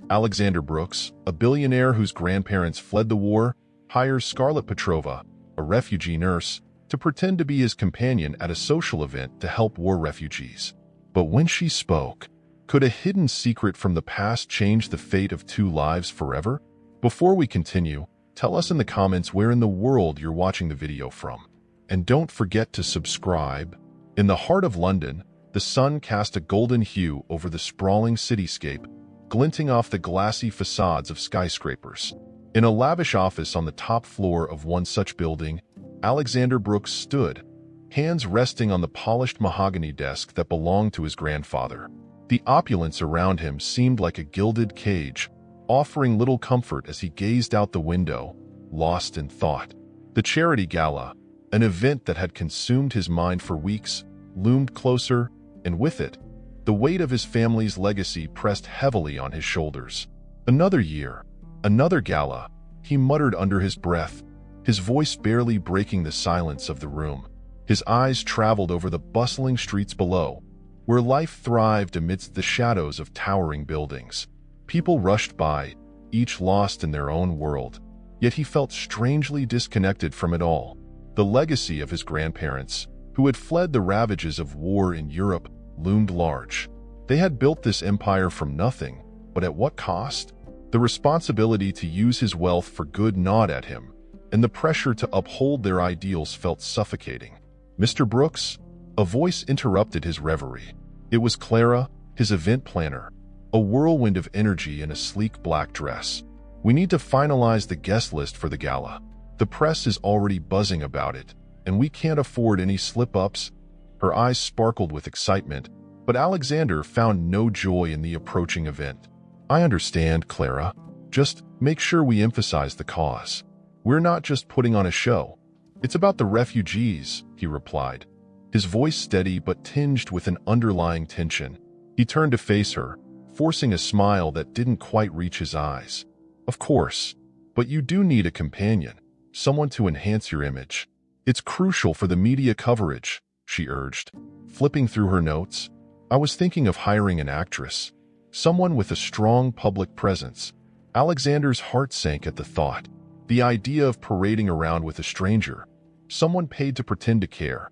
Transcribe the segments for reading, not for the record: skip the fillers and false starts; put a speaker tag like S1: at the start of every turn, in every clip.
S1: Alexander Brooks, a billionaire whose grandparents fled the war, hires Scarlett Petrova, a refugee nurse, to pretend to be his companion at a social event to help war refugees. But when she spoke, could a hidden secret from the past change the fate of two lives forever? Before we continue, tell us in the comments where in the world you're watching the video from. And don't forget to subscribe. In the heart of London, the sun cast a golden hue over the sprawling cityscape, glinting off the glassy facades of skyscrapers. In a lavish office on the top floor of one such building, Alexander Brooks stood, hands resting on the polished mahogany desk that belonged to his grandfather. The opulence around him seemed like a gilded cage, offering little comfort as he gazed out the window, lost in thought. The charity gala, an event that had consumed his mind for weeks, loomed closer, and with it, the weight of his family's legacy pressed heavily on his shoulders. Another year, another gala, he muttered under his breath, his voice barely breaking the silence of the room. His eyes traveled over the bustling streets below, where life thrived amidst the shadows of towering buildings. People rushed by, each lost in their own world, yet he felt strangely disconnected from it all. The legacy of his grandparents, who had fled the ravages of war in Europe, loomed large. They had built this empire from nothing, but at what cost? The responsibility to use his wealth for good gnawed at him, and the pressure to uphold their ideals felt suffocating. "Mr. Brooks?" A voice interrupted his reverie. It was Clara, his event planner, a whirlwind of energy in a sleek black dress. "We need to finalize the guest list for the gala. The press is already buzzing about it, and we can't afford any slip-ups." Her eyes sparkled with excitement, but Alexander found no joy in the approaching event. "I understand, Clara. Just make sure we emphasize the cause. We're not just putting on a show. It's about the refugees," he replied, his voice steady but tinged with an underlying tension. He turned to face her, forcing a smile that didn't quite reach his eyes. "Of course, but you do need a companion, someone to enhance your image. It's crucial for the media coverage," she urged, flipping through her notes. "I was thinking of hiring an actress, someone with a strong public presence." Alexander's heart sank at the thought. The idea of parading around with a stranger, someone paid to pretend to care,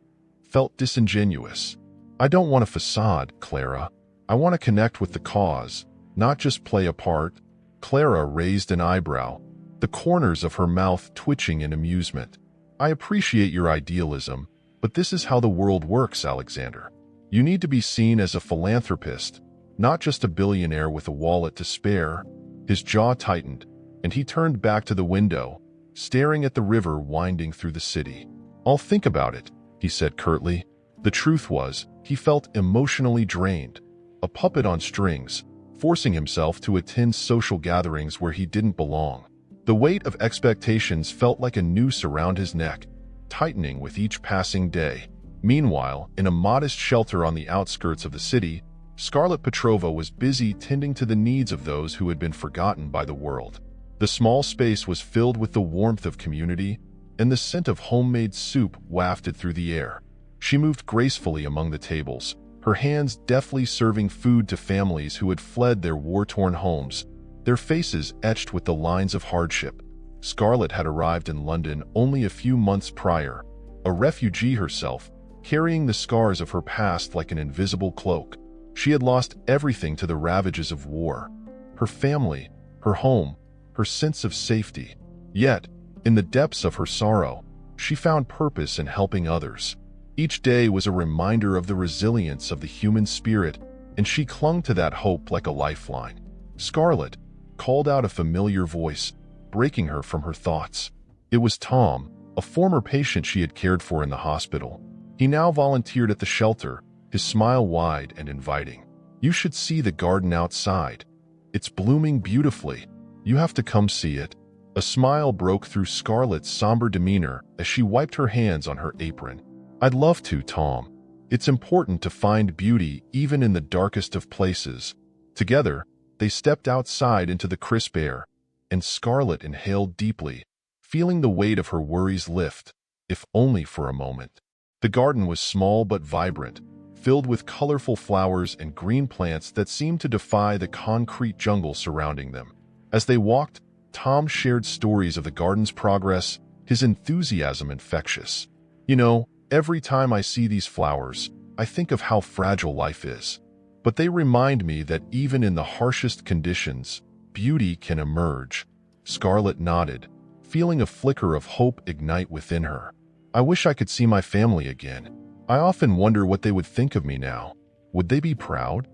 S1: felt disingenuous. "I don't want a facade, Clara. I want to connect with the cause, not just play a part." Clara raised an eyebrow, the corners of her mouth twitching in amusement. "I appreciate your idealism, but this is how the world works, Alexander. You need to be seen as a philanthropist, not just a billionaire with a wallet to spare." His jaw tightened, and he turned back to the window, staring at the river winding through the city. "I'll think about it," he said curtly. The truth was, he felt emotionally drained, a puppet on strings, forcing himself to attend social gatherings where he didn't belong. The weight of expectations felt like a noose around his neck, tightening with each passing day. Meanwhile, in a modest shelter on the outskirts of the city, Scarlett Petrova was busy tending to the needs of those who had been forgotten by the world. The small space was filled with the warmth of community, and the scent of homemade soup wafted through the air. She moved gracefully among the tables, her hands deftly serving food to families who had fled their war-torn homes, their faces etched with the lines of hardship. Scarlett had arrived in London only a few months prior, a refugee herself, carrying the scars of her past like an invisible cloak. She had lost everything to the ravages of war: her family, her home, her sense of safety. Yet, in the depths of her sorrow, she found purpose in helping others. Each day was a reminder of the resilience of the human spirit, and she clung to that hope like a lifeline. "Scarlett," called out a familiar voice, breaking her from her thoughts. It was Tom, a former patient she had cared for in the hospital. He now volunteered at the shelter, his smile wide and inviting. "You should see the garden outside. It's blooming beautifully. You have to come see it." A smile broke through Scarlett's somber demeanor as she wiped her hands on her apron. "I'd love to, Tom. It's important to find beauty even in the darkest of places." Together, they stepped outside into the crisp air, and Scarlett inhaled deeply, feeling the weight of her worries lift, if only for a moment. The garden was small but vibrant, filled with colorful flowers and green plants that seemed to defy the concrete jungle surrounding them. As they walked, Tom shared stories of the garden's progress, his enthusiasm infectious. "You know, every time I see these flowers, I think of how fragile life is. But they remind me that even in the harshest conditions, beauty can emerge." Scarlett nodded, feeling a flicker of hope ignite within her. "I wish I could see my family again. I often wonder what they would think of me now. Would they be proud?"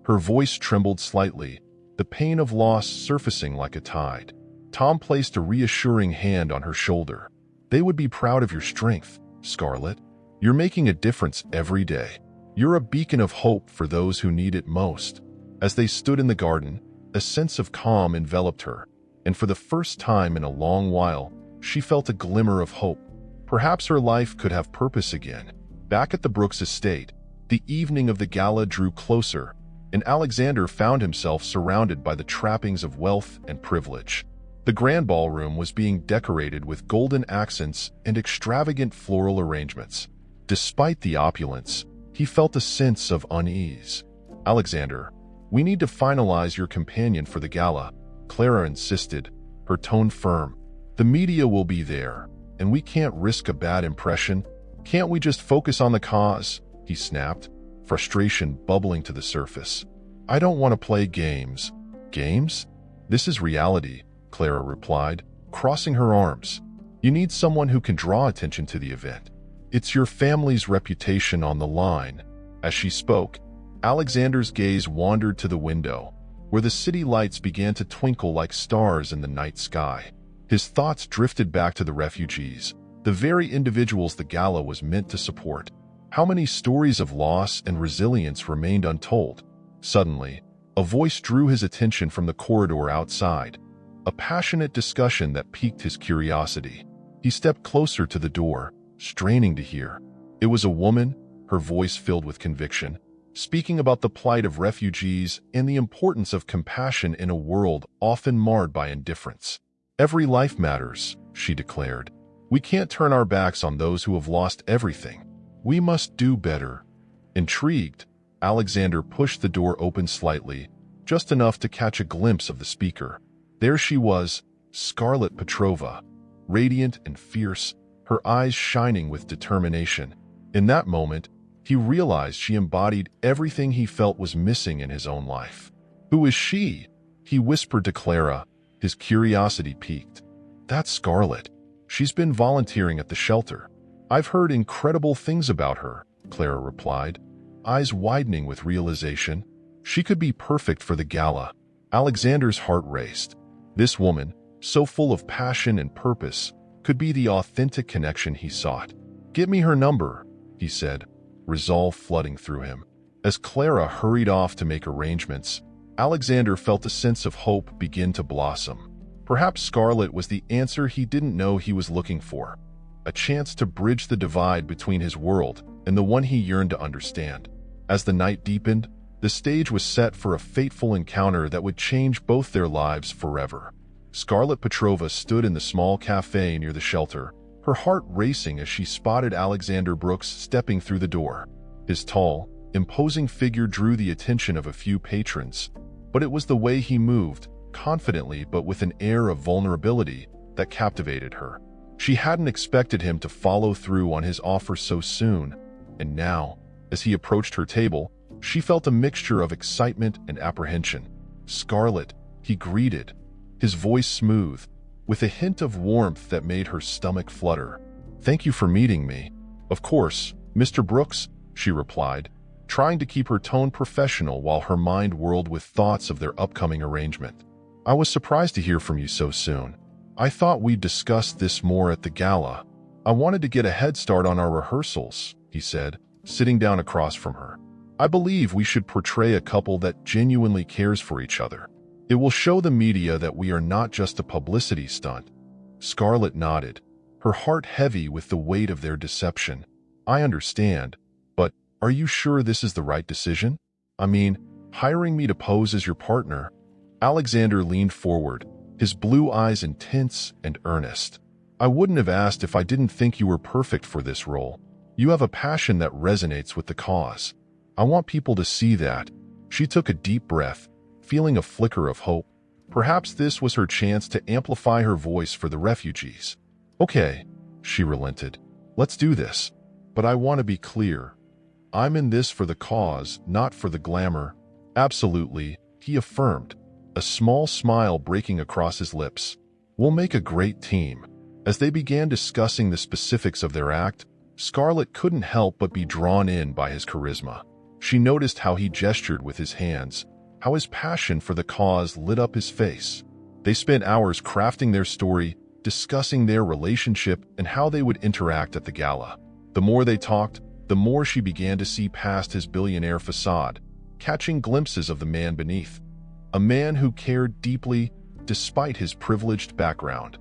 S1: Her voice trembled slightly, the pain of loss surfacing like a tide. Tom placed a reassuring hand on her shoulder. "They would be proud of your strength, Scarlett. You're making a difference every day. You're a beacon of hope for those who need it most." As they stood in the garden, a sense of calm enveloped her, and for the first time in a long while, she felt a glimmer of hope. Perhaps her life could have purpose again. Back at the Brooks estate, the evening of the gala drew closer, and Alexander found himself surrounded by the trappings of wealth and privilege. The grand ballroom was being decorated with golden accents and extravagant floral arrangements. Despite the opulence, he felt a sense of unease. "Alexander, we need to finalize your companion for the gala," Clara insisted, her tone firm. "The media will be there, and we can't risk a bad impression. Can't we just focus on the cause?" he snapped, frustration bubbling to the surface. "I don't want to play games." "Games? This is reality," Clara replied, crossing her arms. "You need someone who can draw attention to the event. It's your family's reputation on the line." As she spoke, Alexander's gaze wandered to the window, where the city lights began to twinkle like stars in the night sky. His thoughts drifted back to the refugees, the very individuals the gala was meant to support. How many stories of loss and resilience remained untold? Suddenly, a voice drew his attention from the corridor outside, a passionate discussion that piqued his curiosity. He stepped closer to the door, straining to hear. It was a woman, her voice filled with conviction, speaking about the plight of refugees and the importance of compassion in a world often marred by indifference. "Every life matters," she declared. "We can't turn our backs on those who have lost everything. We must do better." Intrigued, Alexander pushed the door open slightly, just enough to catch a glimpse of the speaker. There she was, Scarlett Petrova, radiant and fierce, her eyes shining with determination. In that moment, he realized she embodied everything he felt was missing in his own life. "Who is she?" he whispered to Clara, his curiosity piqued. "That's Scarlett. She's been volunteering at the shelter. I've heard incredible things about her," Clara replied, eyes widening with realization. She could be perfect for the gala. Alexander's heart raced. This woman, so full of passion and purpose, could be the authentic connection he sought. "Get me her number," he said, resolve flooding through him. As Clara hurried off to make arrangements, Alexander felt a sense of hope begin to blossom. Perhaps Scarlett was the answer he didn't know he was looking for, a chance to bridge the divide between his world and the one he yearned to understand. As the night deepened, the stage was set for a fateful encounter that would change both their lives forever. Scarlett Petrova stood in the small cafe near the shelter, her heart racing as she spotted Alexander Brooks stepping through the door. His tall, imposing figure drew the attention of a few patrons, but it was the way he moved, confidently but with an air of vulnerability, that captivated her. She hadn't expected him to follow through on his offer so soon, and now, as he approached her table, she felt a mixture of excitement and apprehension. "Scarlett," he greeted, his voice smooth, with a hint of warmth that made her stomach flutter. "Thank you for meeting me." "Of course, Mr. Brooks," she replied, trying to keep her tone professional while her mind whirled with thoughts of their upcoming arrangement. "I was surprised to hear from you so soon. I thought we'd discuss this more at the gala. I wanted to get a head start on our rehearsals," he said, sitting down across from her. "I believe we should portray a couple that genuinely cares for each other. It will show the media that we are not just a publicity stunt." Scarlett nodded, her heart heavy with the weight of their deception. "I understand, but are you sure this is the right decision? I mean, hiring me to pose as your partner?" Alexander leaned forward, his blue eyes intense and earnest. "I wouldn't have asked if I didn't think you were perfect for this role. You have a passion that resonates with the cause. I want people to see that." She took a deep breath, feeling a flicker of hope. Perhaps this was her chance to amplify her voice for the refugees. "Okay," she relented. "Let's do this. But I want to be clear. I'm in this for the cause, not for the glamour." "Absolutely," he affirmed, a small smile breaking across his lips. "We'll make a great team." As they began discussing the specifics of their act, Scarlett couldn't help but be drawn in by his charisma. She noticed how he gestured with his hands, how his passion for the cause lit up his face. They spent hours crafting their story, discussing their relationship and how they would interact at the gala. The more they talked, the more she began to see past his billionaire facade, catching glimpses of the man beneath. A man who cared deeply despite his privileged background.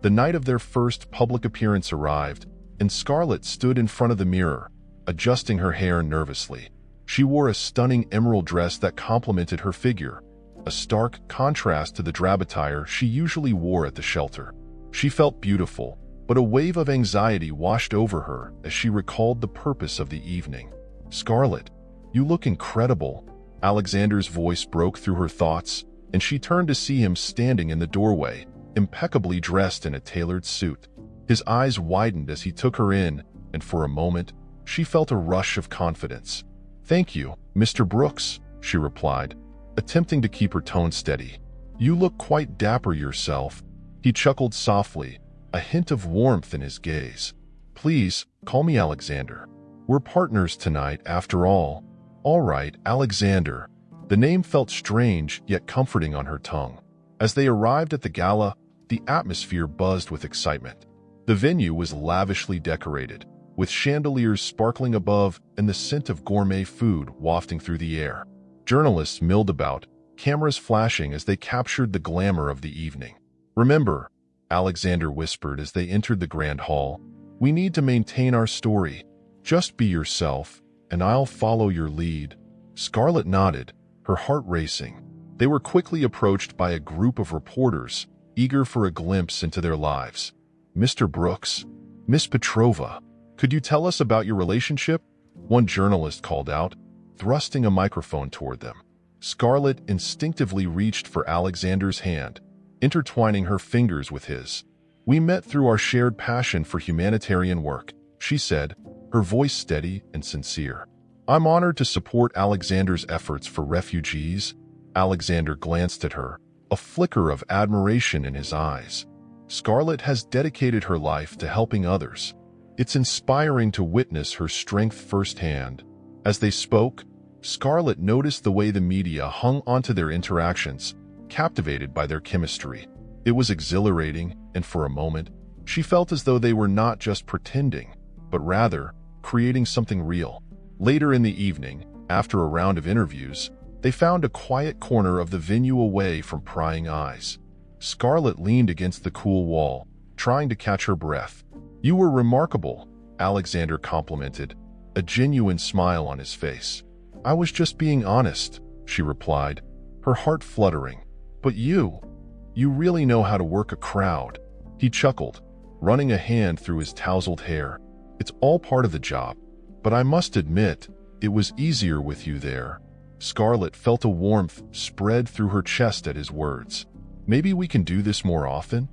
S1: The night of their first public appearance arrived, and Scarlett stood in front of the mirror, adjusting her hair nervously. She wore a stunning emerald dress that complemented her figure, a stark contrast to the drab attire she usually wore at the shelter. She felt beautiful, but a wave of anxiety washed over her as she recalled the purpose of the evening. "Scarlett, you look incredible." Alexander's voice broke through her thoughts, and she turned to see him standing in the doorway, impeccably dressed in a tailored suit. His eyes widened as he took her in, and for a moment, she felt a rush of confidence. "Thank you, Mr. Brooks," she replied, attempting to keep her tone steady. "You look quite dapper yourself." He chuckled softly, a hint of warmth in his gaze. "Please, call me Alexander. We're partners tonight, after all." "All right, Alexander." The name felt strange yet comforting on her tongue. As they arrived at the gala, the atmosphere buzzed with excitement. The venue was lavishly decorated, with chandeliers sparkling above and the scent of gourmet food wafting through the air. Journalists milled about, cameras flashing as they captured the glamour of the evening. "Remember," Alexander whispered as they entered the grand hall, "we need to maintain our story. Just be yourself, and I'll follow your lead." Scarlett nodded, her heart racing. They were quickly approached by a group of reporters, eager for a glimpse into their lives. "Mr. Brooks, Miss Petrova, could you tell us about your relationship?" one journalist called out, thrusting a microphone toward them. Scarlett instinctively reached for Alexander's hand, intertwining her fingers with his. "We met through our shared passion for humanitarian work," she said, her voice steady and sincere. "I'm honored to support Alexander's efforts for refugees." Alexander glanced at her, a flicker of admiration in his eyes. Scarlett has dedicated her life to helping others. It's inspiring to witness her strength firsthand. As they spoke, Scarlett noticed the way the media hung onto their interactions, captivated by their chemistry. It was exhilarating, and for a moment, she felt as though they were not just pretending, but rather creating something real. Later in the evening, after a round of interviews, they found a quiet corner of the venue away from prying eyes. Scarlett leaned against the cool wall, trying to catch her breath. "You were remarkable," Alexander complimented, a genuine smile on his face. "I was just being honest," she replied, her heart fluttering. "But you really know how to work a crowd." He chuckled, running a hand through his tousled hair. "It's all part of the job. But I must admit, it was easier with you there." Scarlett felt a warmth spread through her chest at his words. "Maybe we can do this more often?"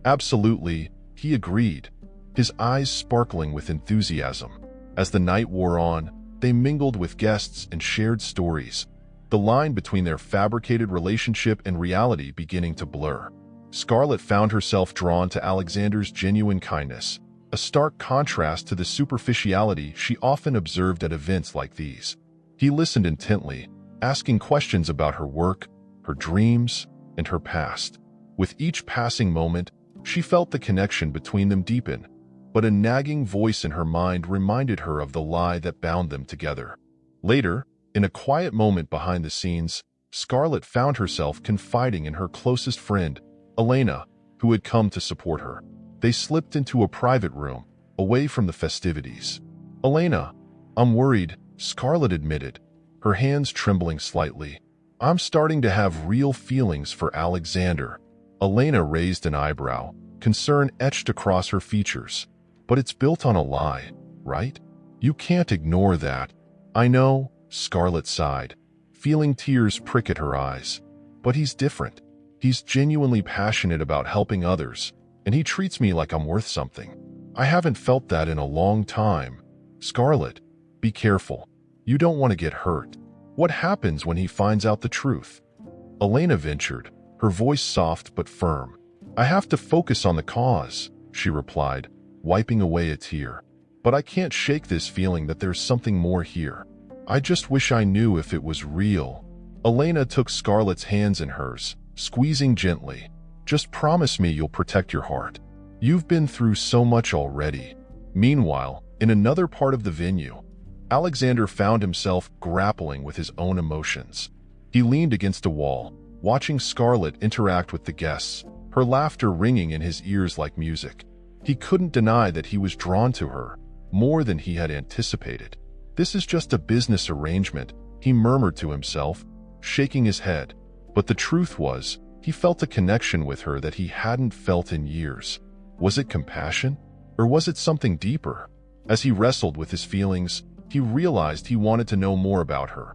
S1: "Absolutely," he agreed, his eyes sparkling with enthusiasm. As the night wore on, they mingled with guests and shared stories, the line between their fabricated relationship and reality beginning to blur. Scarlett found herself drawn to Alexander's genuine kindness, a stark contrast to the superficiality she often observed at events like these. He listened intently, asking questions about her work, her dreams, and her past. With each passing moment, she felt the connection between them deepen, but a nagging voice in her mind reminded her of the lie that bound them together. Later, in a quiet moment behind the scenes, Scarlett found herself confiding in her closest friend, Elena, who had come to support her. They slipped into a private room, away from the festivities. "Elena, I'm worried," Scarlett admitted, her hands trembling slightly. "I'm starting to have real feelings for Alexander." Elena raised an eyebrow, concern etched across her features. "But it's built on a lie, right? You can't ignore that." "I know," Scarlett sighed, feeling tears prick at her eyes. But he's different. He's genuinely passionate about helping others, and he treats me like I'm worth something. I haven't felt that in a long time. Scarlett, be careful. You don't want to get hurt. What happens when he finds out the truth? Elena ventured, her voice soft but firm. I have to focus on the cause, she replied, wiping away a tear. But I can't shake this feeling that there's something more here. I just wish I knew if it was real. Elena took Scarlett's hands in hers, squeezing gently. Just promise me you'll protect your heart. You've been through so much already. Meanwhile, in another part of the venue, Alexander found himself grappling with his own emotions. He leaned against a wall, watching Scarlett interact with the guests, her laughter ringing in his ears like music. He couldn't deny that he was drawn to her, more than he had anticipated. This is just a business arrangement, he murmured to himself, shaking his head. But the truth was, he felt a connection with her that he hadn't felt in years. Was it compassion? Or was it something deeper? As he wrestled with his feelings, he realized he wanted to know more about her.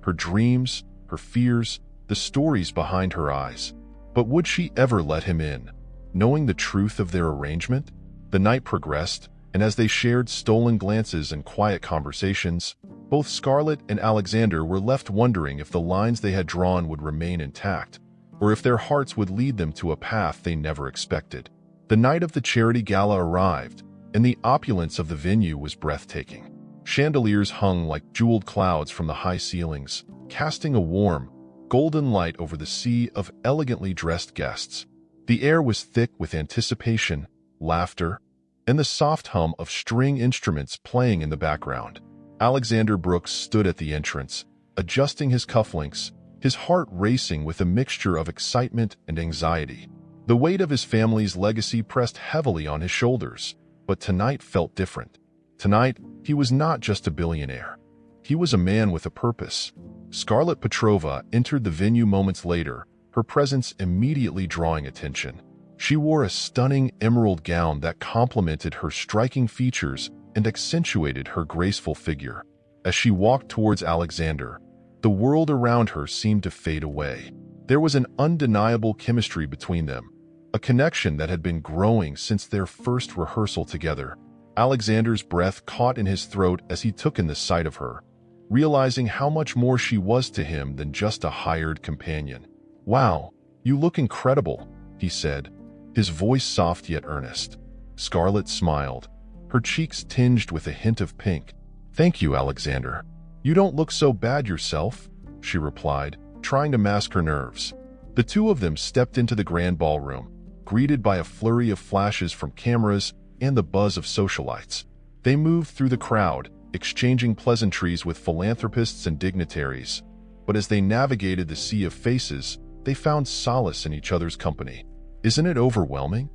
S1: Her dreams, her fears, the stories behind her eyes. But would she ever let him in? Knowing the truth of their arrangement? The night progressed, and as they shared stolen glances and quiet conversations, both Scarlett and Alexander were left wondering if the lines they had drawn would remain intact, or if their hearts would lead them to a path they never expected. The night of the charity gala arrived, and the opulence of the venue was breathtaking. Chandeliers hung like jeweled clouds from the high ceilings, casting a warm, golden light over the sea of elegantly dressed guests. The air was thick with anticipation, laughter, and the soft hum of string instruments playing in the background. Alexander Brooks stood at the entrance, adjusting his cufflinks, his heart racing with a mixture of excitement and anxiety. The weight of his family's legacy pressed heavily on his shoulders, but tonight felt different. Tonight, he was not just a billionaire. He was a man with a purpose. Scarlett Petrova entered the venue moments later, her presence immediately drawing attention. She wore a stunning emerald gown that complemented her striking features and accentuated her graceful figure. As she walked towards Alexander, the world around her seemed to fade away. There was an undeniable chemistry between them, a connection that had been growing since their first rehearsal together. Alexander's breath caught in his throat as he took in the sight of her, realizing how much more she was to him than just a hired companion. "Wow, you look incredible," he said, his voice soft yet earnest. Scarlett smiled, her cheeks tinged with a hint of pink. "Thank you, Alexander. You don't look so bad yourself," she replied, trying to mask her nerves. The two of them stepped into the grand ballroom, greeted by a flurry of flashes from cameras and the buzz of socialites. They moved through the crowd, exchanging pleasantries with philanthropists and dignitaries. But as they navigated the sea of faces, they found solace in each other's company. "Isn't it overwhelming?"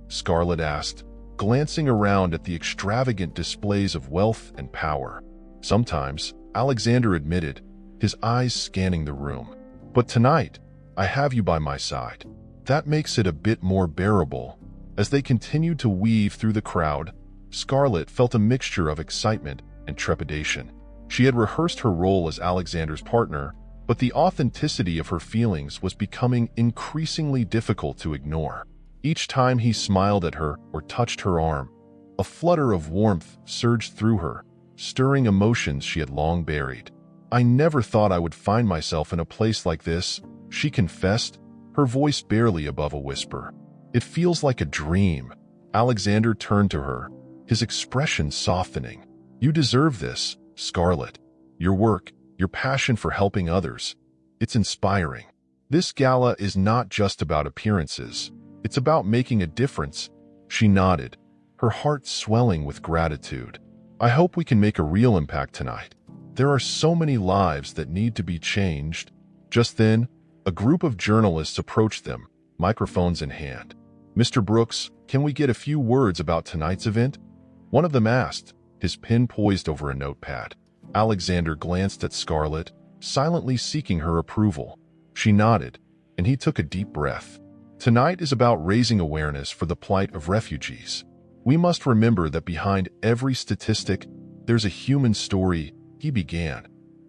S1: Scarlett asked, glancing around at the extravagant displays of wealth and power. "Sometimes," Alexander admitted, his eyes scanning the room. "But tonight, I have you by my side. That makes it a bit more bearable." As they continued to weave through the crowd, Scarlett felt a mixture of excitement and trepidation. She had rehearsed her role as Alexander's partner, but the authenticity of her feelings was becoming increasingly difficult to ignore. Each time he smiled at her or touched her arm, a flutter of warmth surged through her, stirring emotions she had long buried. "I never thought I would find myself in a place like this," she confessed, her voice barely above a whisper. "It feels like a dream." Alexander turned to her, his expression softening. "You deserve this, Scarlett. Your work, your passion for helping others. It's inspiring. This gala is not just about appearances. It's about making a difference." She nodded, her heart swelling with gratitude. "I hope we can make a real impact tonight. There are so many lives that need to be changed." Just then, a group of journalists approached them, microphones in hand. "Mr. Brooks, can we get a few words about tonight's event?" one of them asked, his pen poised over a notepad. Alexander glanced at Scarlett, silently seeking her approval. She nodded, and he took a deep breath. "Tonight is about raising awareness for the plight of refugees. We must remember that behind every statistic, there's a human story," he began,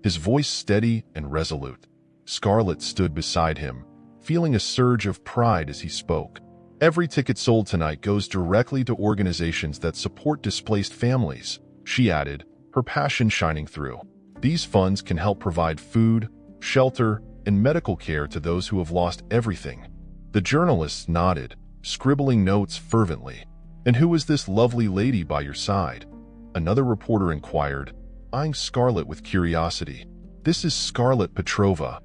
S1: his voice steady and resolute. Scarlett stood beside him, feeling a surge of pride as he spoke. "Every ticket sold tonight goes directly to organizations that support displaced families," she added, her passion shining through. "These funds can help provide food, shelter, and medical care to those who have lost everything." The journalists nodded, scribbling notes fervently. "And who is this lovely lady by your side?" Another reporter inquired, eyeing Scarlett with curiosity. "This is Scarlett Petrova."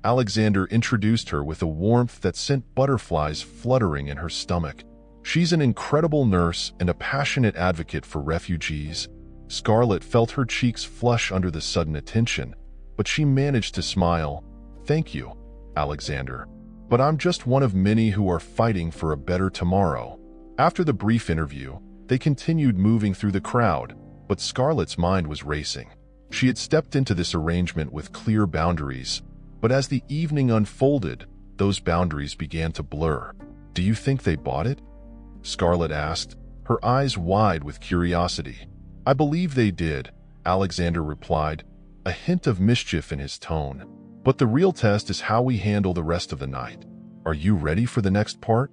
S1: Alexander introduced her with a warmth that sent butterflies fluttering in her stomach. "She's an incredible nurse and a passionate advocate for refugees." Scarlett felt her cheeks flush under the sudden attention, but she managed to smile. "Thank you, Alexander. But I'm just one of many who are fighting for a better tomorrow." After the brief interview, they continued moving through the crowd, but Scarlett's mind was racing. She had stepped into this arrangement with clear boundaries, but as the evening unfolded, those boundaries began to blur. "Do you think they bought it?" Scarlett asked, her eyes wide with curiosity. "I believe they did," Alexander replied, a hint of mischief in his tone. "But the real test is how we handle the rest of the night. Are you ready for the next part?"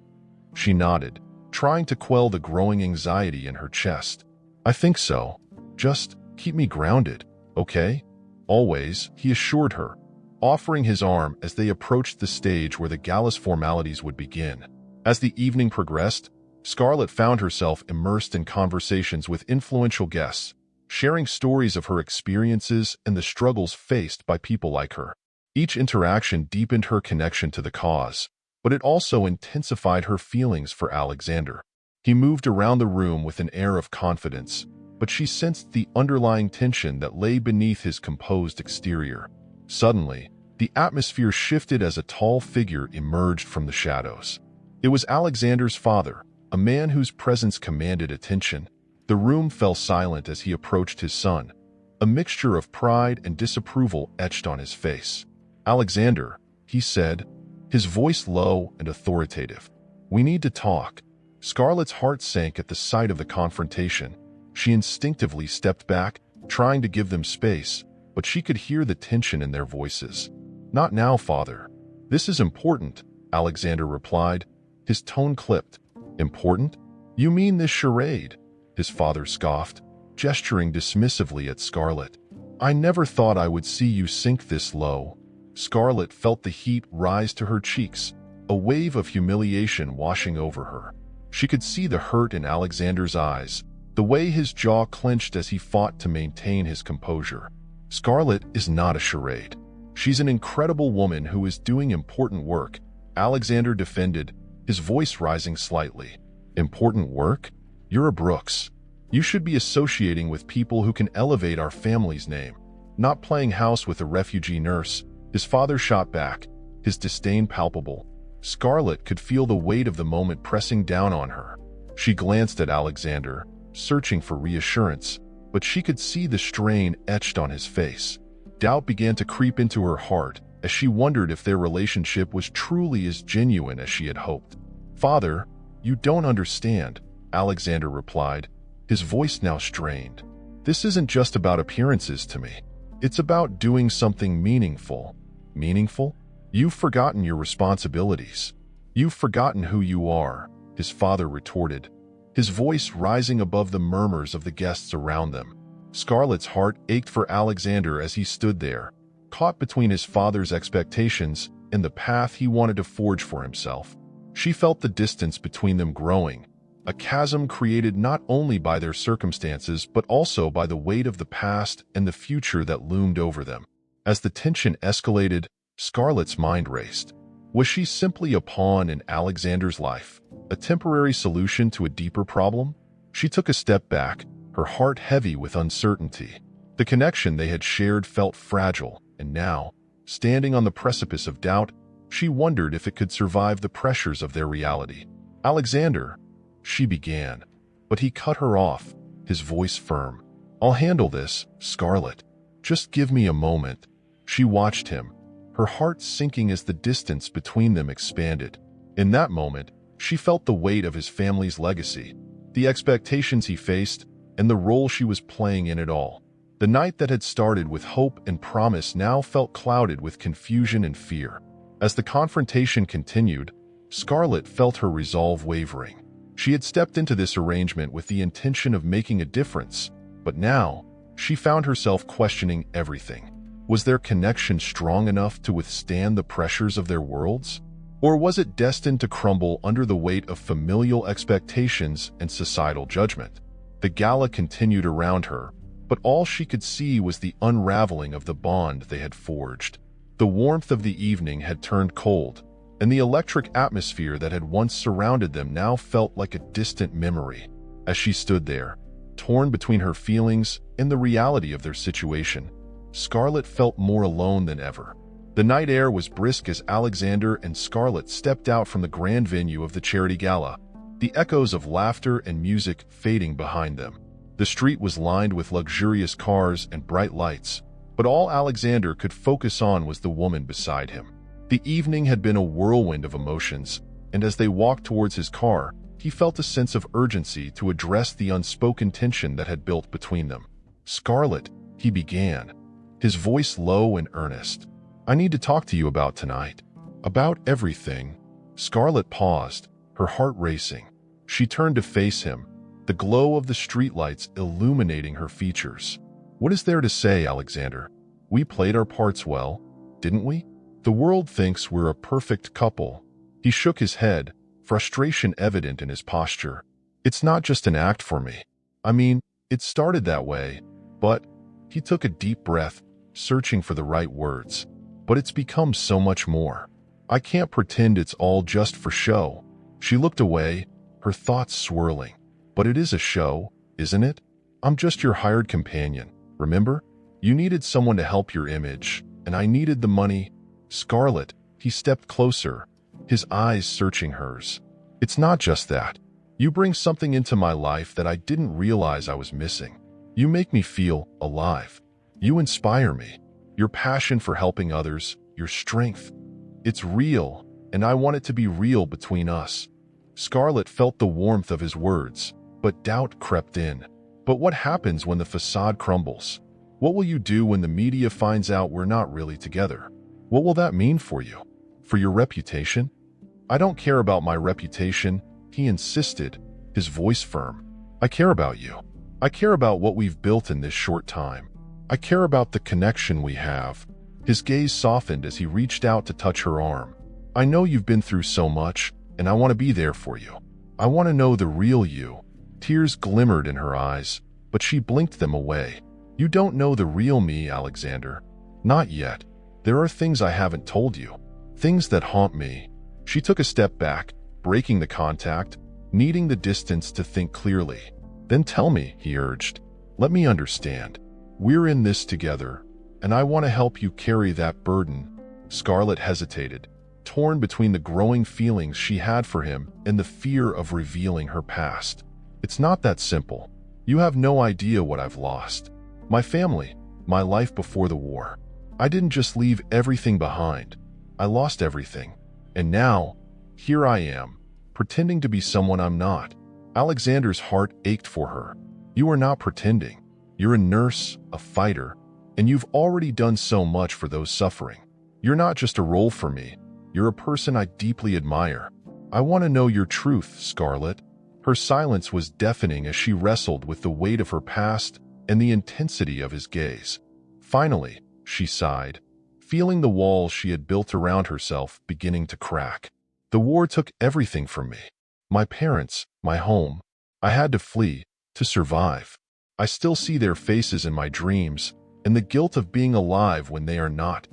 S1: She nodded, trying to quell the growing anxiety in her chest. "I think so. Just keep me grounded, okay?" "Always," he assured her, offering his arm as they approached the stage where the gala's formalities would begin. As the evening progressed, Scarlett found herself immersed in conversations with influential guests, sharing stories of her experiences and the struggles faced by people like her. Each interaction deepened her connection to the cause, but it also intensified her feelings for Alexander. He moved around the room with an air of confidence, but she sensed the underlying tension that lay beneath his composed exterior. Suddenly, the atmosphere shifted as a tall figure emerged from the shadows. It was Alexander's father, a man whose presence commanded attention. The room fell silent as he approached his son, a mixture of pride and disapproval etched on his face. "Alexander," he said, his voice low and authoritative. "We need to talk." Scarlett's heart sank at the sight of the confrontation. She instinctively stepped back, trying to give them space, but she could hear the tension in their voices. "Not now, father. This is important," Alexander replied, his tone clipped. "Important? You mean this charade?" his father scoffed, gesturing dismissively at Scarlett. "I never thought I would see you sink this low." Scarlett felt the heat rise to her cheeks, a wave of humiliation washing over her. She could see the hurt in Alexander's eyes, the way his jaw clenched as he fought to maintain his composure. "Scarlett is not a charade. She's an incredible woman who is doing important work," Alexander defended, his voice rising slightly. "Important work? You're a Brooks. You should be associating with people who can elevate our family's name, not playing house with a refugee nurse," his father shot back, his disdain palpable. Scarlett could feel the weight of the moment pressing down on her. She glanced at Alexander, searching for reassurance, but she could see the strain etched on his face. Doubt began to creep into her heart as she wondered if their relationship was truly as genuine as she had hoped. "Father, you don't understand," Alexander replied, his voice now strained. "This isn't just about appearances to me. It's about doing something meaningful." "Meaningful? You've forgotten your responsibilities. You've forgotten who you are," his father retorted, his voice rising above the murmurs of the guests around them. Scarlett's heart ached for Alexander as he stood there, caught between his father's expectations and the path he wanted to forge for himself. She felt the distance between them growing, a chasm created not only by their circumstances but also by the weight of the past and the future that loomed over them. As the tension escalated, Scarlett's mind raced. Was she simply a pawn in Alexander's life, a temporary solution to a deeper problem? She took a step back, her heart heavy with uncertainty. The connection they had shared felt fragile, and now, standing on the precipice of doubt, she wondered if it could survive the pressures of their reality. "Alexander," she began, but he cut her off, his voice firm. "I'll handle this, Scarlett. Just give me a moment." She watched him, her heart sinking as the distance between them expanded. In that moment, she felt the weight of his family's legacy, the expectations he faced, and the role she was playing in it all. The night that had started with hope and promise now felt clouded with confusion and fear. As the confrontation continued, Scarlett felt her resolve wavering. She had stepped into this arrangement with the intention of making a difference, but now she found herself questioning everything. Was their connection strong enough to withstand the pressures of their worlds? Or was it destined to crumble under the weight of familial expectations and societal judgment? The gala continued around her, but all she could see was the unraveling of the bond they had forged. The warmth of the evening had turned cold, and the electric atmosphere that had once surrounded them now felt like a distant memory. As she stood there, torn between her feelings and the reality of their situation, Scarlett felt more alone than ever. The night air was brisk as Alexander and Scarlett stepped out from the grand venue of the charity gala, the echoes of laughter and music fading behind them. The street was lined with luxurious cars and bright lights, but all Alexander could focus on was the woman beside him. The evening had been a whirlwind of emotions, and as they walked towards his car, he felt a sense of urgency to address the unspoken tension that had built between them. "Scarlett," he began, his voice low and earnest. "I need to talk to you about tonight. About everything." Scarlett paused, her heart racing. She turned to face him, the glow of the streetlights illuminating her features. "What is there to say, Alexander? We played our parts well, didn't we? The world thinks we're a perfect couple." He shook his head, frustration evident in his posture. "It's not just an act for me. I mean, it started that way, but..." He took a deep breath, searching for the right words. "But it's become so much more. I can't pretend it's all just for show." She looked away, her thoughts swirling. "But it is a show, isn't it? I'm just your hired companion, remember? You needed someone to help your image, and I needed the money." "Scarlett," he stepped closer, his eyes searching hers. "It's not just that. You bring something into my life that I didn't realize I was missing. You make me feel alive. You inspire me. Your passion for helping others, your strength. It's real, and I want it to be real between us." Scarlett felt the warmth of his words, but doubt crept in. "But what happens when the facade crumbles? What will you do when the media finds out we're not really together? What will that mean for you? For your reputation?" "I don't care about my reputation," he insisted, his voice firm. "I care about you. I care about what we've built in this short time. I care about the connection we have." His gaze softened as he reached out to touch her arm. "I know you've been through so much, and I want to be there for you. I want to know the real you." Tears glimmered in her eyes, but she blinked them away. "You don't know the real me, Alexander. Not yet. There are things I haven't told you. Things that haunt me." She took a step back, breaking the contact, needing the distance to think clearly. "Then tell me," he urged. "Let me understand. We're in this together, and I want to help you carry that burden." Scarlett hesitated, torn between the growing feelings she had for him and the fear of revealing her past. "It's not that simple. You have no idea what I've lost. My family, my life before the war. I didn't just leave everything behind. I lost everything. And now, here I am, pretending to be someone I'm not." Alexander's heart ached for her. "You are not pretending. You're a nurse, a fighter, and you've already done so much for those suffering. You're not just a role for me. You're a person I deeply admire. I want to know your truth, Scarlett." Her silence was deafening as she wrestled with the weight of her past and the intensity of his gaze. Finally, she sighed, feeling the walls she had built around herself beginning to crack. "The war took everything from me. My parents, my home. I had to flee, to survive. I still see their faces in my dreams, and the guilt of being alive when they are not.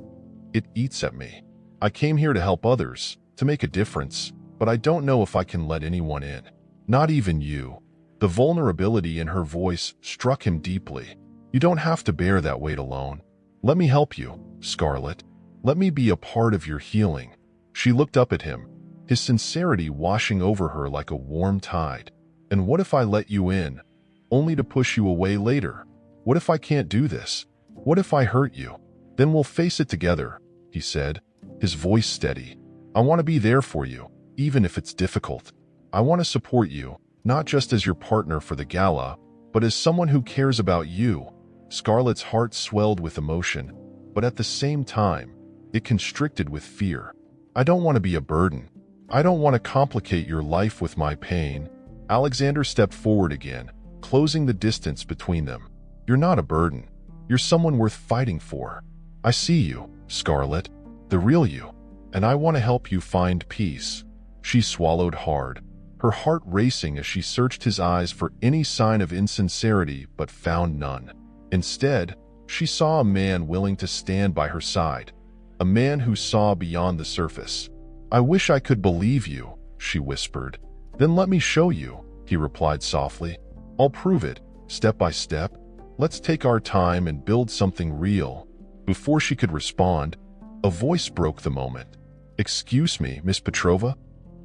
S1: It eats at me. I came here to help others, to make a difference, but I don't know if I can let anyone in. Not even you." The vulnerability in her voice struck him deeply. "You don't have to bear that weight alone. Let me help you, Scarlett. Let me be a part of your healing." She looked up at him, his sincerity washing over her like a warm tide. "And what if I let you in, only to push you away later? What if I can't do this? What if I hurt you? Then we'll face it together," he said, his voice steady. "I want to be there for you, even if it's difficult. I want to support you, not just as your partner for the gala, but as someone who cares about you." Scarlett's heart swelled with emotion, but at the same time, it constricted with fear. I don't want to be a burden. I don't want to complicate your life with my pain. Alexander stepped forward again, closing the distance between them. You're not a burden. You're someone worth fighting for. I see you, Scarlett, the real you, and I want to help you find peace. She swallowed hard, her heart racing as she searched his eyes for any sign of insincerity but found none. Instead, she saw a man willing to stand by her side, a man who saw beyond the surface. I wish I could believe you, she whispered. Then let me show you, he replied softly. I'll prove it, step by step. Let's take our time and build something real. Before she could respond, a voice broke the moment. Excuse me, Miss Petrova?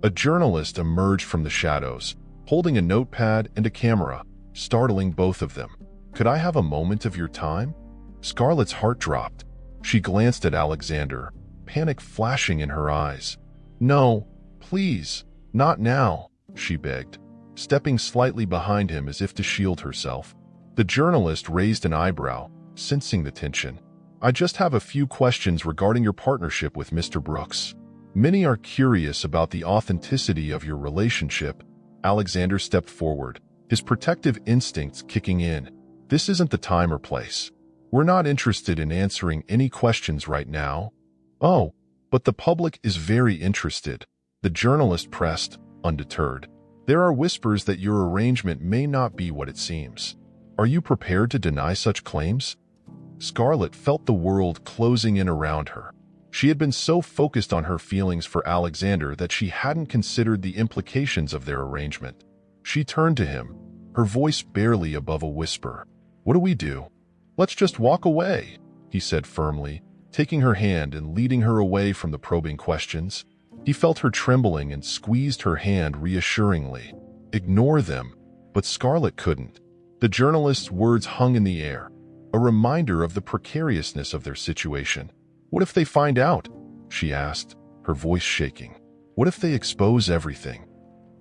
S1: A journalist emerged from the shadows, holding a notepad and a camera, startling both of them. Could I have a moment of your time? Scarlett's heart dropped. She glanced at Alexander, panic flashing in her eyes. No, please, not now, she begged, stepping slightly behind him as if to shield herself. The journalist raised an eyebrow, sensing the tension. I just have a few questions regarding your partnership with Mr. Brooks. Many are curious about the authenticity of your relationship. Alexander stepped forward, his protective instincts kicking in. This isn't the time or place. We're not interested in answering any questions right now. Oh, but the public is very interested, the journalist pressed, undeterred. There are whispers that your arrangement may not be what it seems. Are you prepared to deny such claims? Scarlett felt the world closing in around her. She had been so focused on her feelings for Alexander that she hadn't considered the implications of their arrangement. She turned to him, her voice barely above a whisper. What do we do? Let's just walk away, he said firmly, taking her hand and leading her away from the probing questions. He felt her trembling and squeezed her hand reassuringly. Ignore them, but Scarlett couldn't. The journalist's words hung in the air, a reminder of the precariousness of their situation. What if they find out? She asked, her voice shaking. What if they expose everything?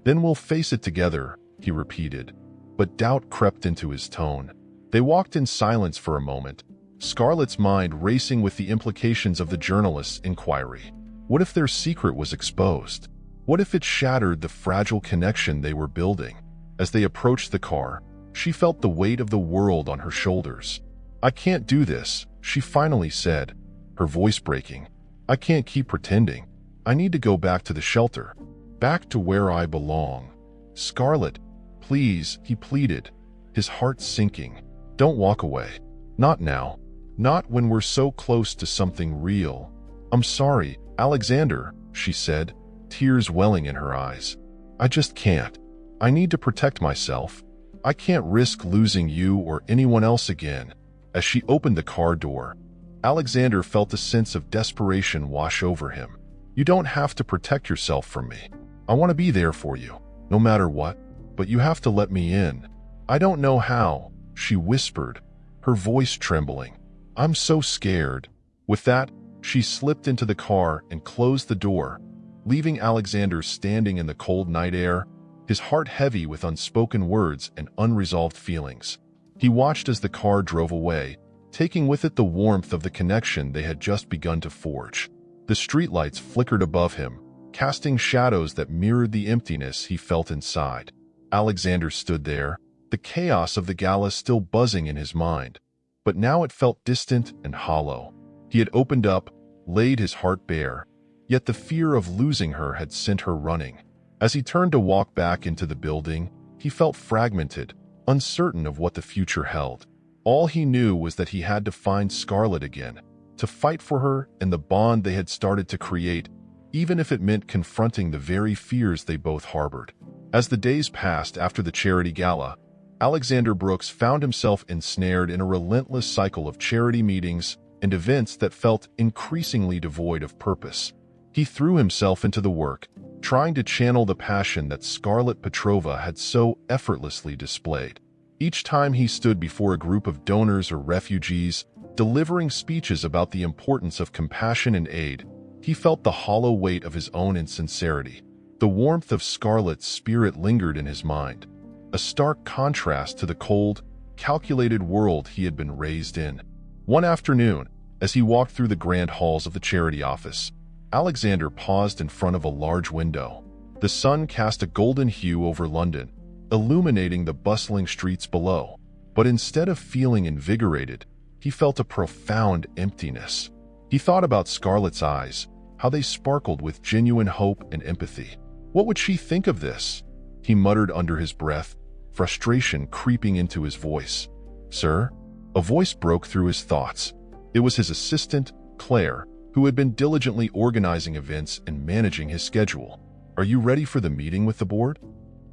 S1: Then we'll face it together, he repeated, but doubt crept into his tone. They walked in silence for a moment, Scarlett's mind racing with the implications of the journalist's inquiry. What if their secret was exposed? What if it shattered the fragile connection they were building? As they approached the car, she felt the weight of the world on her shoulders. I can't do this, she finally said, her voice breaking. I can't keep pretending. I need to go back to the shelter, back to where I belong. Scarlett, please, he pleaded, his heart sinking. Don't walk away. Not now. Not when we're so close to something real. I'm sorry, Alexander, she said, tears welling in her eyes. I just can't. I need to protect myself. I can't risk losing you or anyone else again. As she opened the car door, Alexander felt a sense of desperation wash over him. You don't have to protect yourself from me. I want to be there for you, no matter what, but you have to let me in. I don't know how, she whispered, her voice trembling. I'm so scared. With that, she slipped into the car and closed the door, leaving Alexander standing in the cold night air, his heart heavy with unspoken words and unresolved feelings. He watched as the car drove away, taking with it the warmth of the connection they had just begun to forge. The streetlights flickered above him, casting shadows that mirrored the emptiness he felt inside. Alexander stood there, the chaos of the gala still buzzing in his mind, but now it felt distant and hollow. He had opened up, laid his heart bare, yet the fear of losing her had sent her running. As he turned to walk back into the building, he felt fragmented, uncertain of what the future held. All he knew was that he had to find Scarlett again, to fight for her and the bond they had started to create, even if it meant confronting the very fears they both harbored. As the days passed after the charity gala, Alexander Brooks found himself ensnared in a relentless cycle of charity meetings and events that felt increasingly devoid of purpose. He threw himself into the work, trying to channel the passion that Scarlett Petrova had so effortlessly displayed. Each time he stood before a group of donors or refugees, delivering speeches about the importance of compassion and aid, he felt the hollow weight of his own insincerity. The warmth of Scarlett's spirit lingered in his mind, a stark contrast to the cold, calculated world he had been raised in. One afternoon, as he walked through the grand halls of the charity office, Alexander paused in front of a large window. The sun cast a golden hue over London, illuminating the bustling streets below. But instead of feeling invigorated, he felt a profound emptiness. He thought about Scarlett's eyes, how they sparkled with genuine hope and empathy. What would she think of this? He muttered under his breath, frustration creeping into his voice. "Sir?" A voice broke through his thoughts. It was his assistant, Claire, who had been diligently organizing events and managing his schedule. "Are you ready for the meeting with the board?"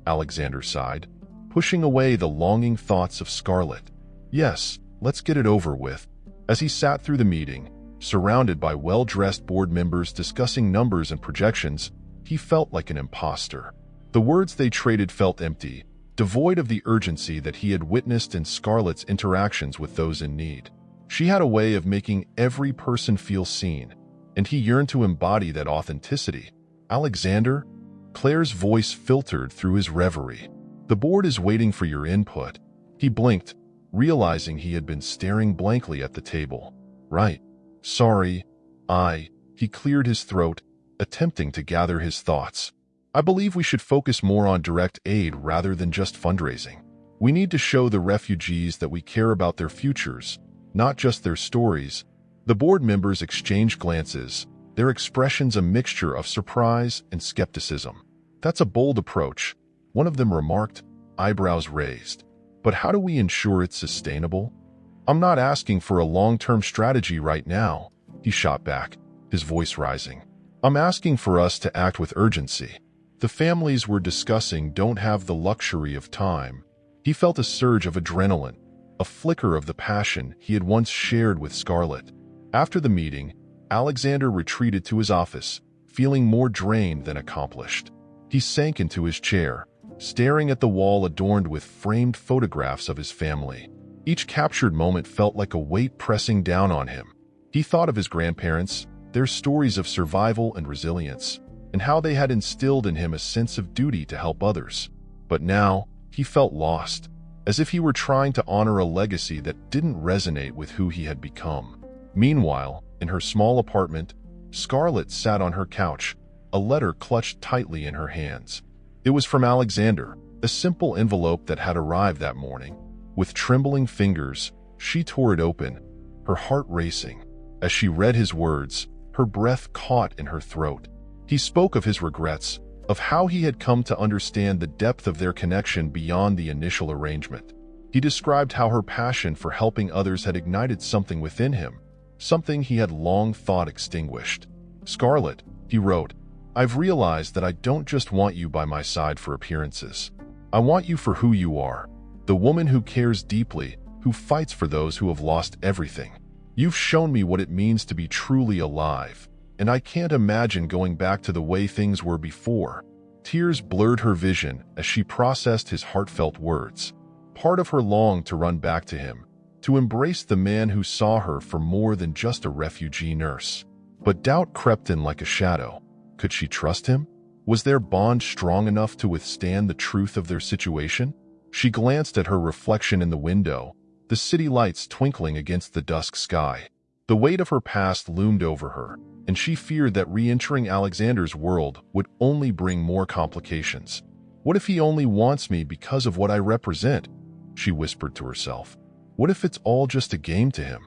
S1: Alexander sighed, pushing away the longing thoughts of Scarlett. "Yes, let's get it over with." As he sat through the meeting, surrounded by well-dressed board members discussing numbers and projections, he felt like an imposter. The words they traded felt empty, devoid of the urgency that he had witnessed in Scarlett's interactions with those in need. She had a way of making every person feel seen, and he yearned to embody that authenticity. "Alexander?" Claire's voice filtered through his reverie. "The board is waiting for your input." He blinked, realizing he had been staring blankly at the table. "Right. Sorry. He cleared his throat, attempting to gather his thoughts. "I believe we should focus more on direct aid rather than just fundraising. We need to show the refugees that we care about their futures, not just their stories." The board members exchanged glances, their expressions a mixture of surprise and skepticism. "That's a bold approach," one of them remarked, eyebrows raised. "But how do we ensure it's sustainable?" "I'm not asking for a long-term strategy right now," he shot back, his voice rising. "I'm asking for us to act with urgency. The families we're discussing don't have the luxury of time." He felt a surge of adrenaline, a flicker of the passion he had once shared with Scarlett. After the meeting, Alexander retreated to his office, feeling more drained than accomplished. He sank into his chair, staring at the wall adorned with framed photographs of his family. Each captured moment felt like a weight pressing down on him. He thought of his grandparents, their stories of survival and resilience, and how they had instilled in him a sense of duty to help others. But now, he felt lost, as if he were trying to honor a legacy that didn't resonate with who he had become. Meanwhile, in her small apartment, Scarlett sat on her couch, a letter clutched tightly in her hands. It was from Alexander, a simple envelope that had arrived that morning. With trembling fingers, she tore it open, her heart racing. As she read his words, her breath caught in her throat. He spoke of his regrets, of how he had come to understand the depth of their connection beyond the initial arrangement. He described how her passion for helping others had ignited something within him, something he had long thought extinguished. "Scarlett," he wrote, "I've realized that I don't just want you by my side for appearances. I want you for who you are, the woman who cares deeply, who fights for those who have lost everything. You've shown me what it means to be truly alive, and I can't imagine going back to the way things were before." Tears blurred her vision as she processed his heartfelt words. Part of her longed to run back to him, to embrace the man who saw her for more than just a refugee nurse. But doubt crept in like a shadow. Could she trust him? Was their bond strong enough to withstand the truth of their situation? She glanced at her reflection in the window, the city lights twinkling against the dusk sky. The weight of her past loomed over her, and she feared that re-entering Alexander's world would only bring more complications. "What if he only wants me because of what I represent?" she whispered to herself. "What if it's all just a game to him?"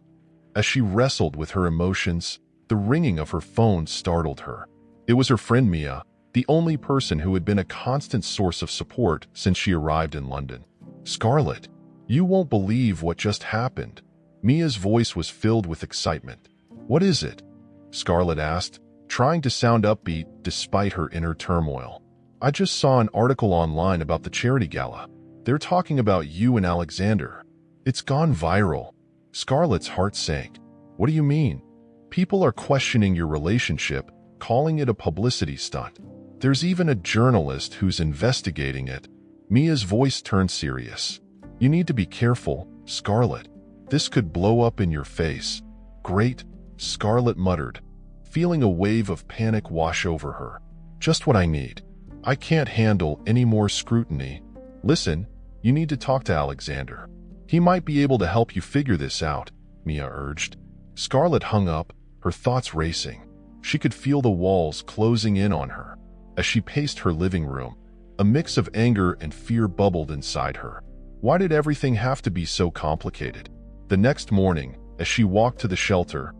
S1: As she wrestled with her emotions, the ringing of her phone startled her. It was her friend Mia, the only person who had been a constant source of support since she arrived in London. "Scarlett, you won't believe what just happened." Mia's voice was filled with excitement. "What is it?" Scarlett asked, trying to sound upbeat despite her inner turmoil. "I just saw an article online about the charity gala. They're talking about you and Alexander. It's gone viral." Scarlett's heart sank. "What do you mean?" "People are questioning your relationship, calling it a publicity stunt. There's even a journalist who's investigating it." Mia's voice turned serious. "You need to be careful, Scarlett. This could blow up in your face." "Great," Scarlett muttered, feeling a wave of panic wash over her. "Just what I need. I can't handle any more scrutiny." "Listen, you need to talk to Alexander. He might be able to help you figure this out, Mia urged. Scarlett hung up, her thoughts racing. She could feel the walls closing in on her. As she paced her living room, a mix of anger and fear bubbled inside her. Why did everything have to be so complicated? The next morning, as she walked to the shelter,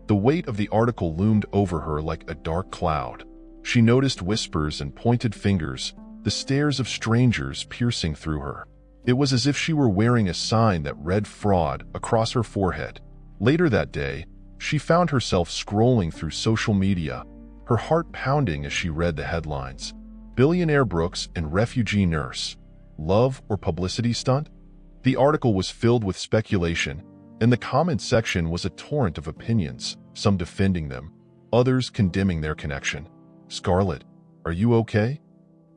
S1: the weight of the article loomed over her like a dark cloud. She noticed whispers and pointed fingers, the stares of strangers piercing through her. It was as if she were wearing a sign that read fraud across her forehead. Later that day, she found herself scrolling through social media, her heart pounding as she read the headlines. Billionaire Brooks and refugee nurse. Love or publicity stunt? The article was filled with speculation, and the comment section was a torrent of opinions, some defending them, others condemning their connection. Scarlett, are you okay?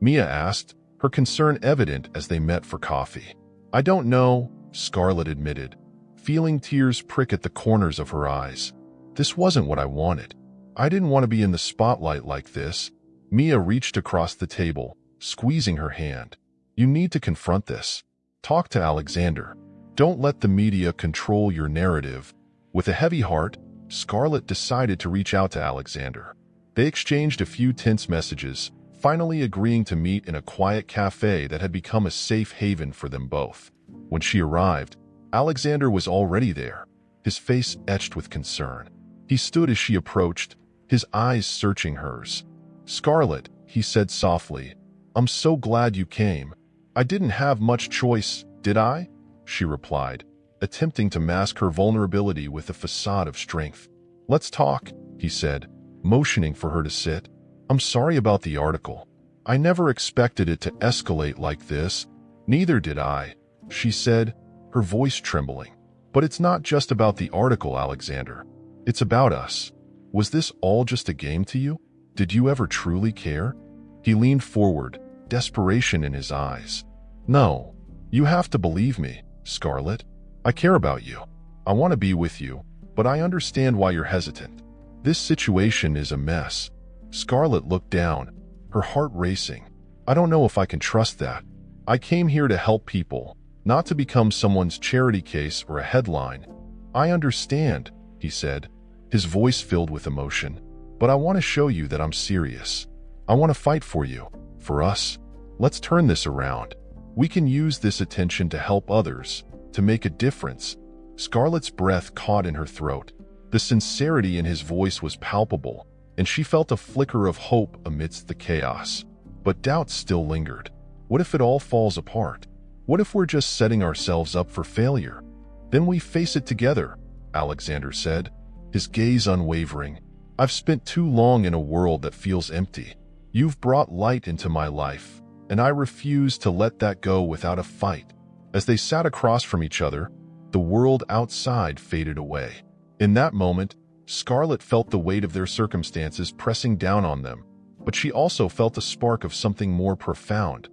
S1: Mia asked, her concern evident as they met for coffee. I don't know, Scarlett admitted, feeling tears prick at the corners of her eyes. This wasn't what I wanted. I didn't want to be in the spotlight like this. Mia reached across the table, squeezing her hand. You need to confront this. Talk to Alexander. Don't let the media control your narrative. With a heavy heart, Scarlett decided to reach out to Alexander. They exchanged a few tense messages, finally agreeing to meet in a quiet cafe that had become a safe haven for them both. When she arrived, Alexander was already there, his face etched with concern. He stood as she approached, his eyes searching hers. Scarlett, he said softly, I'm so glad you came. I didn't have much choice, did I? She replied, attempting to mask her vulnerability with a facade of strength. Let's talk, he said, motioning for her to sit. I'm sorry about the article. I never expected it to escalate like this. Neither did I, she said, her voice trembling. But it's not just about the article, Alexander. It's about us. Was this all just a game to you? Did you ever truly care? He leaned forward, desperation in his eyes. No, you have to believe me, Scarlett. I care about you. I want to be with you, but I understand why you're hesitant. This situation is a mess. Scarlett looked down, her heart racing. I don't know if I can trust that. I came here to help people, not to become someone's charity case or a headline. I understand, he said, his voice filled with emotion. But I want to show you that I'm serious. I want to fight for you, for us. Let's turn this around. We can use this attention to help others, to make a difference. Scarlett's breath caught in her throat. The sincerity in his voice was palpable, and she felt a flicker of hope amidst the chaos. But doubt still lingered. What if it all falls apart? What if we're just setting ourselves up for failure? Then we face it together, Alexander said, his gaze unwavering. I've spent too long in a world that feels empty. You've brought light into my life, and I refuse to let that go without a fight. As they sat across from each other, the world outside faded away. In that moment, Scarlett felt the weight of their circumstances pressing down on them, but she also felt a spark of something more profound,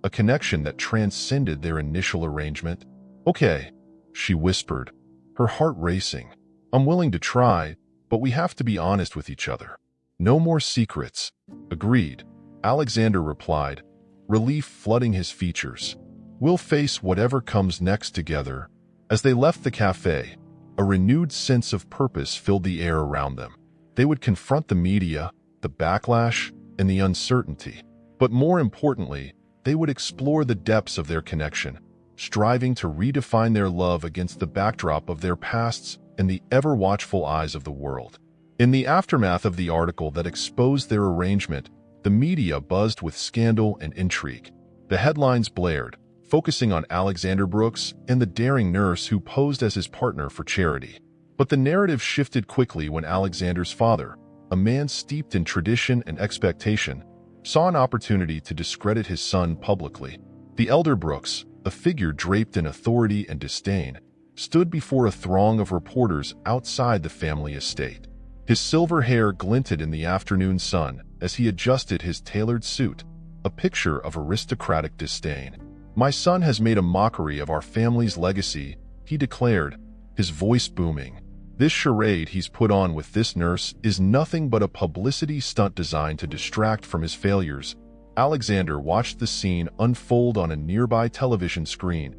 S1: a connection that transcended their initial arrangement. Okay, she whispered, her heart racing. I'm willing to try, but we have to be honest with each other. No more secrets. Agreed, Alexander replied, relief flooding his features. We'll face whatever comes next together. As they left the cafe, a renewed sense of purpose filled the air around them. They would confront the media, the backlash, and the uncertainty. But more importantly, they would explore the depths of their connection, striving to redefine their love against the backdrop of their pasts and the ever-watchful eyes of the world. In the aftermath of the article that exposed their arrangement, the media buzzed with scandal and intrigue. The headlines blared, focusing on Alexander Brooks and the daring nurse who posed as his partner for charity. But the narrative shifted quickly when Alexander's father, a man steeped in tradition and expectation, saw an opportunity to discredit his son publicly. The elder Brooks, a figure draped in authority and disdain, stood before a throng of reporters outside the family estate. His silver hair glinted in the afternoon sun as he adjusted his tailored suit, a picture of aristocratic disdain. My son has made a mockery of our family's legacy, he declared, his voice booming. This charade he's put on with this nurse is nothing but a publicity stunt designed to distract from his failures. Alexander watched the scene unfold on a nearby television screen,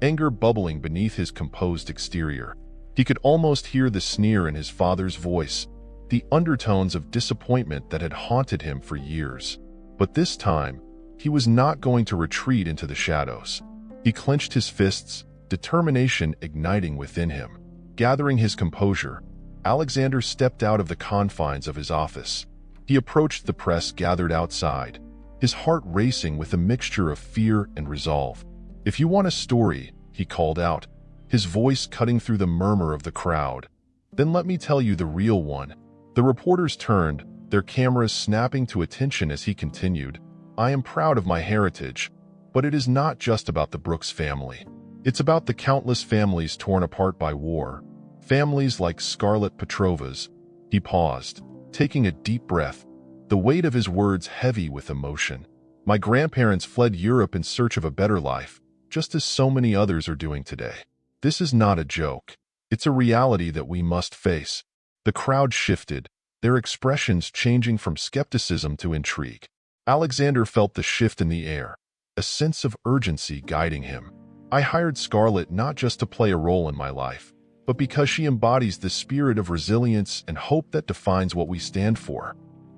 S1: anger bubbling beneath his composed exterior. He could almost hear the sneer in his father's voice, the undertones of disappointment that had haunted him for years. But this time, he was not going to retreat into the shadows. He clenched his fists, determination igniting within him. Gathering his composure, Alexander stepped out of the confines of his office. He approached the press gathered outside, his heart racing with a mixture of fear and resolve. "If you want a story," he called out, his voice cutting through the murmur of the crowd, "then let me tell you the real one." The reporters turned, their cameras snapping to attention as he continued, "I am proud of my heritage, but it is not just about the Brooks family. It's about the countless families torn apart by war, families like Scarlett Petrova's." He paused, taking a deep breath, the weight of his words heavy with emotion. "My grandparents fled Europe in search of a better life, just as so many others are doing today. This is not a joke. It's a reality that we must face." The crowd shifted, their expressions changing from skepticism to intrigue. Alexander felt the shift in the air, a sense of urgency guiding him. "I hired Scarlett not just to play a role in my life, but because she embodies the spirit of resilience and hope that defines what we stand for.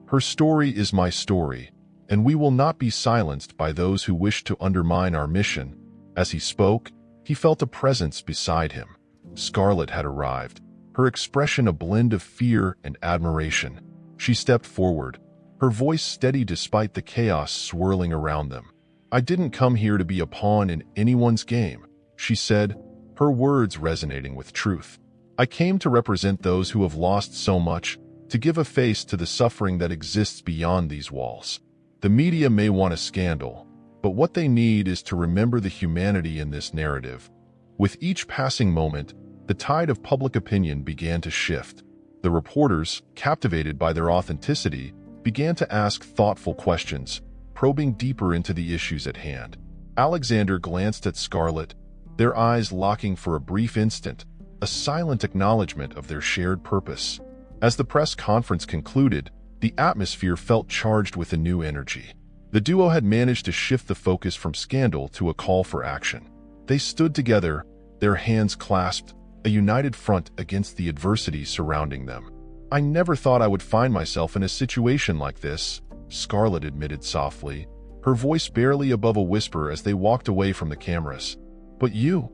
S1: Her story is my story, and we will not be silenced by those who wish to undermine our mission." As he spoke, he felt a presence beside him. Scarlett had arrived, her expression a blend of fear and admiration. She stepped forward, her voice steady despite the chaos swirling around them. "I didn't come here to be a pawn in anyone's game," she said, her words resonating with truth. "I came to represent those who have lost so much, to give a face to the suffering that exists beyond these walls. The media may want a scandal, but what they need is to remember the humanity in this narrative." With each passing moment, the tide of public opinion began to shift. The reporters, captivated by their authenticity, began to ask thoughtful questions, probing deeper into the issues at hand. Alexander glanced at Scarlett, their eyes locking for a brief instant, a silent acknowledgement of their shared purpose. As the press conference concluded, the atmosphere felt charged with a new energy. The duo had managed to shift the focus from scandal to a call for action. They stood together, their hands clasped, a united front against the adversity surrounding them. "I never thought I would find myself in a situation like this," Scarlett admitted softly, her voice barely above a whisper as they walked away from the cameras. "But you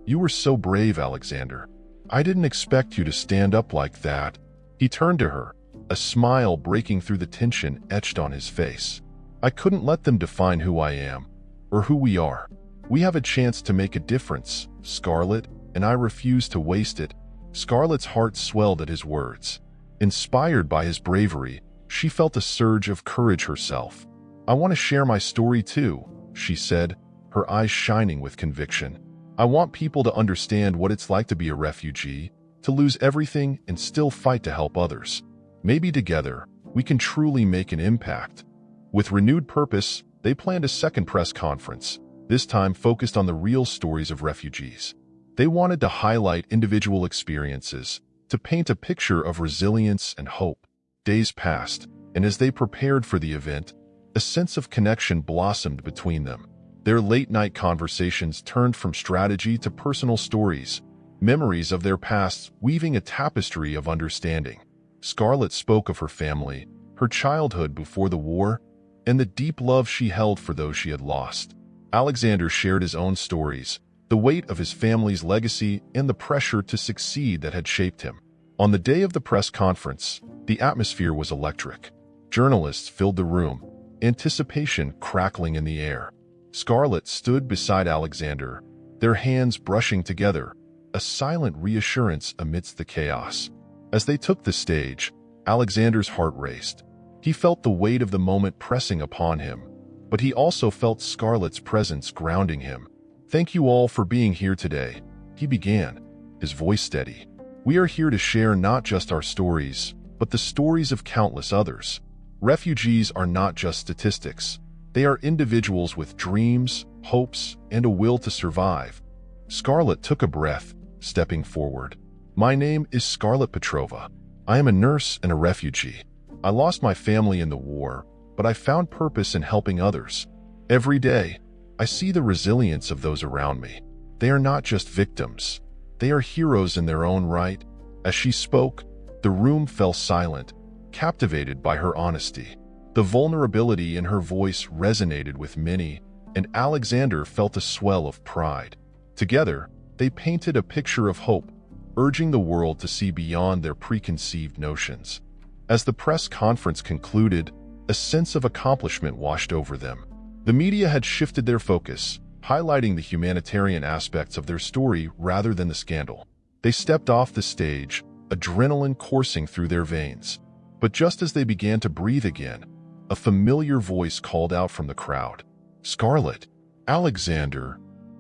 S1: were so brave, Alexander. I didn't expect you to stand up like that." He turned to her, a smile breaking through the tension etched on his face. "I couldn't let them define who I am, or who we are. We have a chance to make a difference, Scarlett, and I refuse to waste it." Scarlett's heart swelled at his words. Inspired by his bravery, she felt a surge of courage herself. "I want to share my story too," she said, her eyes shining with conviction. "I want people to understand what it's like to be a refugee, to lose everything and still fight to help others. Maybe together, we can truly make an impact." With renewed purpose, they planned a second press conference, this time focused on the real stories of refugees. They wanted to highlight individual experiences, to paint a picture of resilience and hope. Days passed, and as they prepared for the event, a sense of connection blossomed between them. Their late-night conversations turned from strategy to personal stories, memories of their pasts weaving a tapestry of understanding. Scarlett spoke of her family, her childhood before the war, and the deep love she held for those she had lost. Alexander shared his own stories, the weight of his family's legacy and the pressure to succeed that had shaped him. On the day of the press conference, the atmosphere was electric. Journalists filled the room, anticipation crackling in the air. Scarlett stood beside Alexander, their hands brushing together, a silent reassurance amidst the chaos. As they took the stage, Alexander's heart raced. He felt the weight of the moment pressing upon him, but he also felt Scarlett's presence grounding him. "Thank you all for being here today," he began, his voice steady. "We are here to share not just our stories, but the stories of countless others. Refugees are not just statistics. They are individuals with dreams, hopes, and a will to survive." Scarlett took a breath, stepping forward. "My name is Scarlett Petrova. I am a nurse and a refugee. I lost my family in the war, but I found purpose in helping others. Every day, I see the resilience of those around me. They are not just victims. They are heroes in their own right. As she spoke, the room fell silent, captivated by her honesty. The vulnerability in her voice resonated with many, and Alexander felt a swell of pride. Together, they painted a picture of hope, urging the world to see beyond their preconceived notions. As the press conference concluded, a sense of accomplishment washed over them. The media had shifted their focus, highlighting the humanitarian aspects of their story rather than the scandal. They stepped off the stage, adrenaline coursing through their veins. But just as they began to breathe again, a familiar voice called out from the crowd. "Scarlett, Alexander."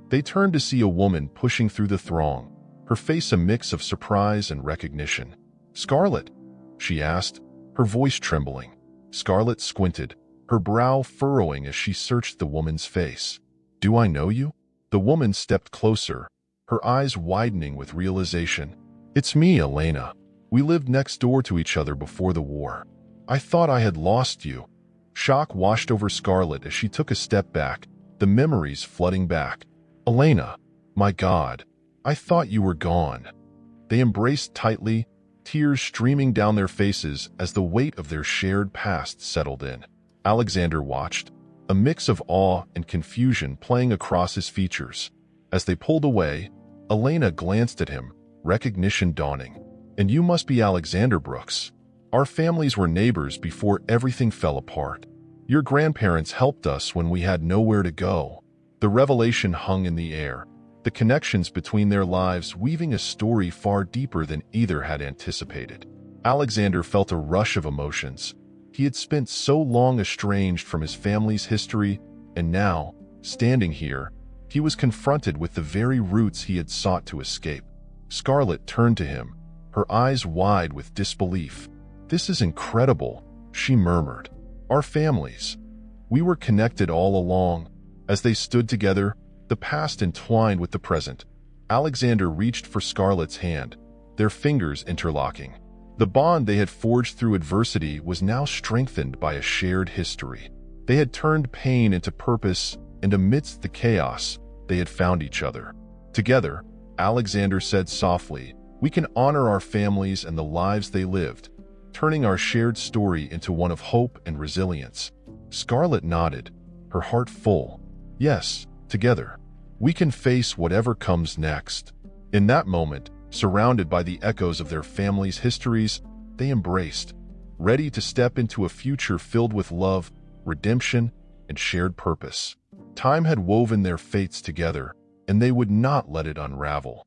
S1: They turned to see a woman pushing through the throng, her face a mix of surprise and recognition. "Scarlett?" she asked, her voice trembling. Scarlett squinted, her brow furrowing as she searched the woman's face. "Do I know you?" The woman stepped closer, her eyes widening with realization. "It's me, Elena. We lived next door to each other before the war. I thought I had lost you." Shock washed over Scarlett as she took a step back, the memories flooding back. "Elena, my God, I thought you were gone." They embraced tightly, tears streaming down their faces as the weight of their shared past settled in. Alexander watched, a mix of awe and confusion playing across his features. As they pulled away, Elena glanced at him, recognition dawning. "And you must be Alexander Brooks. Our families were neighbors before everything fell apart. Your grandparents helped us when we had nowhere to go." The revelation hung in the air, the connections between their lives weaving a story far deeper than either had anticipated. Alexander felt a rush of emotions. He had spent so long estranged from his family's history, and now, standing here, he was confronted with the very roots he had sought to escape. Scarlett turned to him, her eyes wide with disbelief. "This is incredible," she murmured. "Our families. We were connected all along." As they stood together, the past entwined with the present, Alexander reached for Scarlett's hand, their fingers interlocking. The bond they had forged through adversity was now strengthened by a shared history. They had turned pain into purpose, and amidst the chaos, they had found each other. Together, Alexander said softly, "We can honor our families and the lives they lived, turning our shared story into one of hope and resilience." Scarlett nodded, her heart full. "Yes, together, we can face whatever comes next." In that moment, surrounded by the echoes of their families' histories, they embraced, ready to step into a future filled with love, redemption, and shared purpose. Time had woven their fates together, and they would not let it unravel.